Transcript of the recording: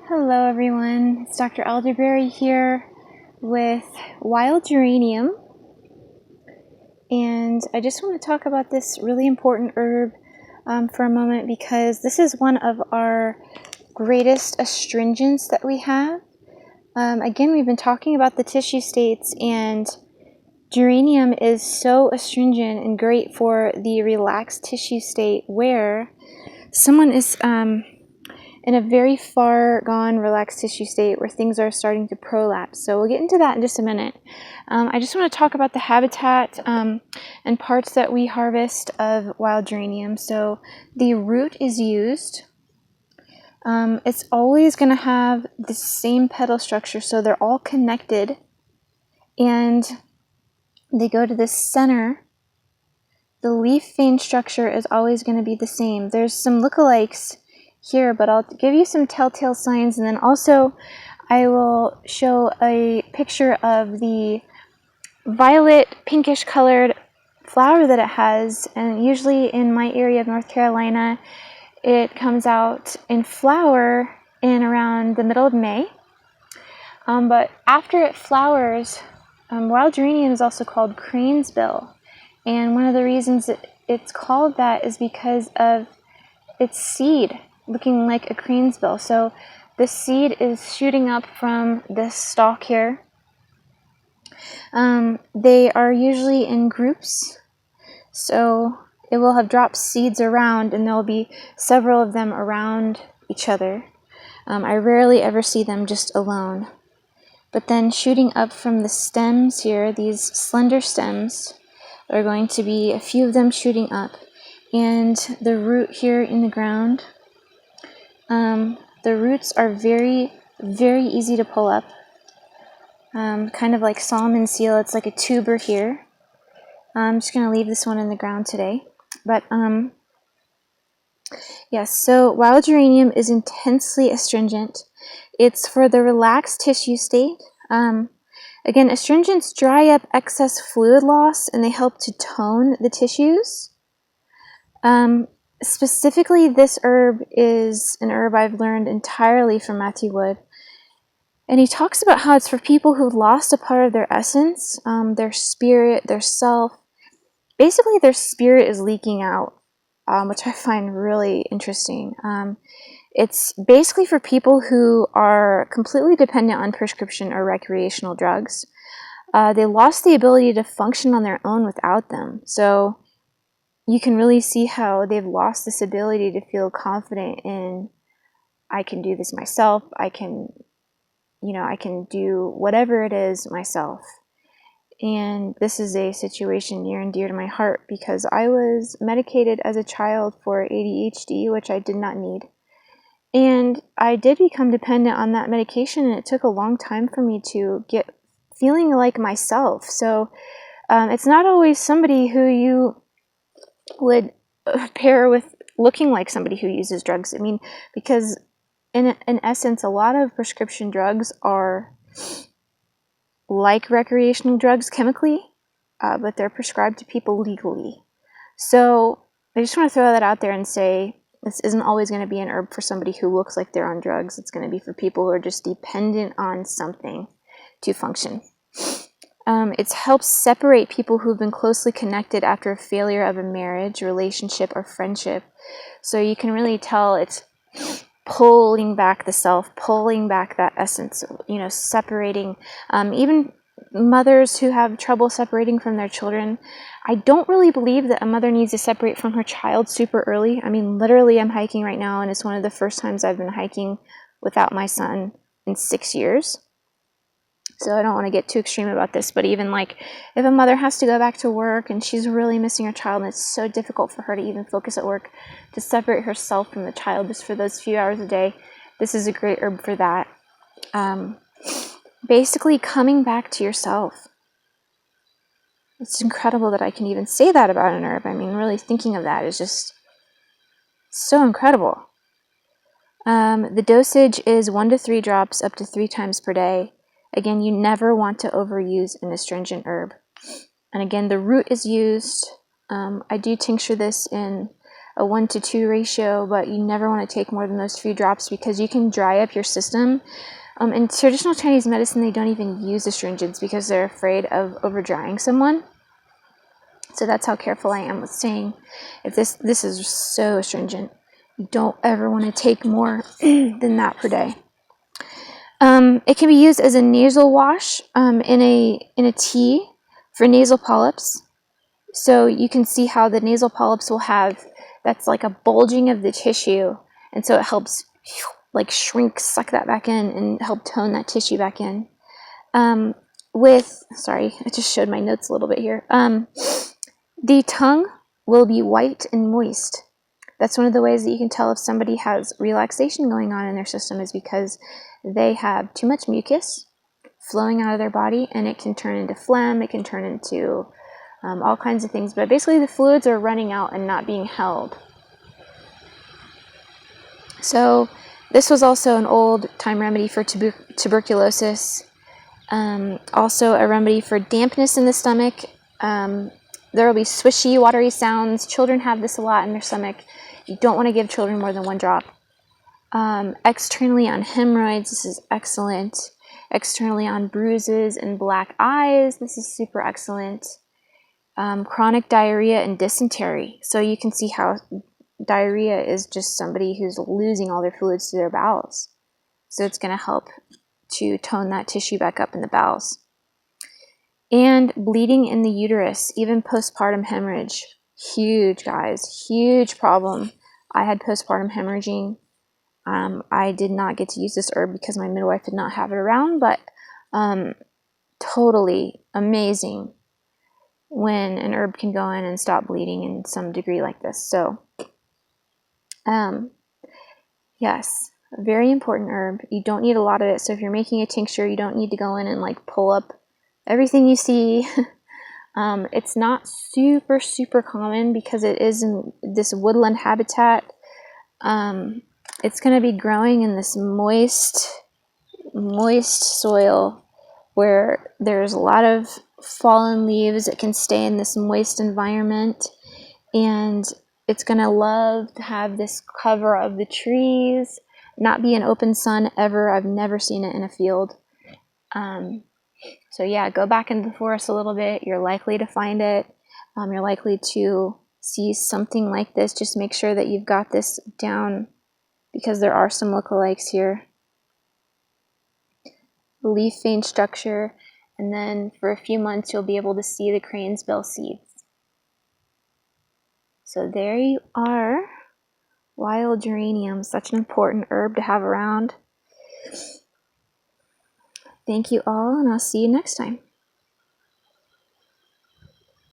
Hello everyone, it's Dr. Elderberry here with wild geranium, and I just want to talk about this really important herb for a moment because this is one of our greatest astringents that we have. Again, we've been talking about the tissue states, and geranium is so astringent and great for the relaxed tissue state where someone is in a very far gone relaxed tissue state where things are starting to prolapse. So we'll get into that in just a minute. I just want to talk about the habitat and parts that we harvest of wild geranium. So the root is used. It's always going to have the same petal structure, so they're all connected and they go to the center. The leaf vein structure is always going to be the same. There's some lookalikes here, but I'll give you some telltale signs, and then also I will show a picture of the violet pinkish colored flower that it has, and usually in my area of North Carolina it comes out in flower in around the middle of May, but after it flowers, wild geranium is also called cranesbill, and one of the reasons it's called that is because of its seed looking like a cranesbill. So the seed is shooting up from this stalk here. They are usually in groups, so it will have dropped seeds around, and there will be several of them around each other. I rarely ever see them just alone. But then shooting up from the stems here, these slender stems, there are going to be a few of them shooting up, and the root here in the ground. The roots are very, very easy to pull up. Kind of like salmon seal, it's like a tuber here. I'm just going to leave this one in the ground today. But yes, so wild geranium is intensely astringent. It's for the relaxed tissue state. Again, astringents dry up excess fluid loss, and they help to tone the tissues. Specifically, this herb is an herb I've learned entirely from Matthew Wood. And he talks about how it's for people who've lost a part of their essence, their spirit, their self. Basically, their spirit is leaking out, which I find really interesting. It's basically for people who are completely dependent on prescription or recreational drugs. They lost the ability to function on their own without them. So you can really see how they've lost this ability to feel confident in, I can do this myself, I can do whatever it is myself. And this is a situation near and dear to my heart because I was medicated as a child for ADHD, which I did not need. And I did become dependent on that medication, and it took a long time for me to get feeling like myself. So it's not always somebody who you would pair with looking like somebody who uses drugs. I mean, because in essence, a lot of prescription drugs are like recreational drugs chemically, but they're prescribed to people legally. So I just want to throw that out there and say this isn't always going to be an herb for somebody who looks like they're on drugs. It's going to be for people who are just dependent on something to function. It helps separate people who've been closely connected after a failure of a marriage, relationship, or friendship. So you can really tell it's pulling back the self, pulling back that essence, separating. Even mothers who have trouble separating from their children, I don't really believe that a mother needs to separate from her child super early. I mean, literally, I'm hiking right now, and it's one of the first times I've been hiking without my son in 6 years. So I don't want to get too extreme about this, but even like if a mother has to go back to work and she's really missing her child and it's so difficult for her to even focus at work, to separate herself from the child just for those few hours a day, this is a great herb for that. Basically coming back to yourself. It's incredible that I can even say that about an herb. I mean, really thinking of that is just so incredible. The dosage is 1 to 3 drops up to 3 times per day. Again, you never want to overuse an astringent herb. And again, the root is used. I do tincture this in a 1-to-2 ratio, but you never want to take more than those few drops because you can dry up your system. In traditional Chinese medicine, they don't even use astringents because they're afraid of over drying someone. So that's how careful I am with saying, if this is so astringent, you don't ever want to take more than that per day. It can be used as a nasal wash in a tea for nasal polyps. So you can see how the nasal polyps will have, that's like a bulging of the tissue, and so it helps like shrink, suck that back in, and help tone that tissue back in. Sorry, I just showed my notes a little bit here. The tongue will be white and moist. That's one of the ways that you can tell if somebody has relaxation going on in their system, is because they have too much mucus flowing out of their body, and it can turn into phlegm, it can turn into all kinds of things, but basically the fluids are running out and not being held. So this was also an old time remedy for tuberculosis, also a remedy for dampness in the stomach. There will be swishy, watery sounds. Children have this a lot in their stomach. You don't want to give children more than 1 drop. Externally on hemorrhoids, this is excellent. Externally on bruises and black eyes, this is super excellent. Chronic diarrhea and dysentery. So you can see how diarrhea is just somebody who's losing all their fluids to their bowels. So it's going to help to tone that tissue back up in the bowels. And bleeding in the uterus, even postpartum hemorrhage. Huge, guys. Huge problem. I had postpartum hemorrhaging. I did not get to use this herb because my midwife did not have it around, but totally amazing when an herb can go in and stop bleeding in some degree like this. So, yes, a very important herb. You don't need a lot of it. So if you're making a tincture, you don't need to go in and like pull up everything you see. It's not super, super common because it is in this woodland habitat. It's going to be growing in this moist soil where there's a lot of fallen leaves. It can stay in this moist environment, and it's going to love to have this cover of the trees, not be in open sun ever. I've never seen it in a field. So yeah, go back into the forest a little bit. You're likely to find it. You're likely to see something like this. Just make sure that you've got this down, because there are some lookalikes here. Leaf vein structure, and then for a few months you'll be able to see the crane's bill seeds. So there you are. Wild geranium, such an important herb to have around. Thank you all, and I'll see you next time.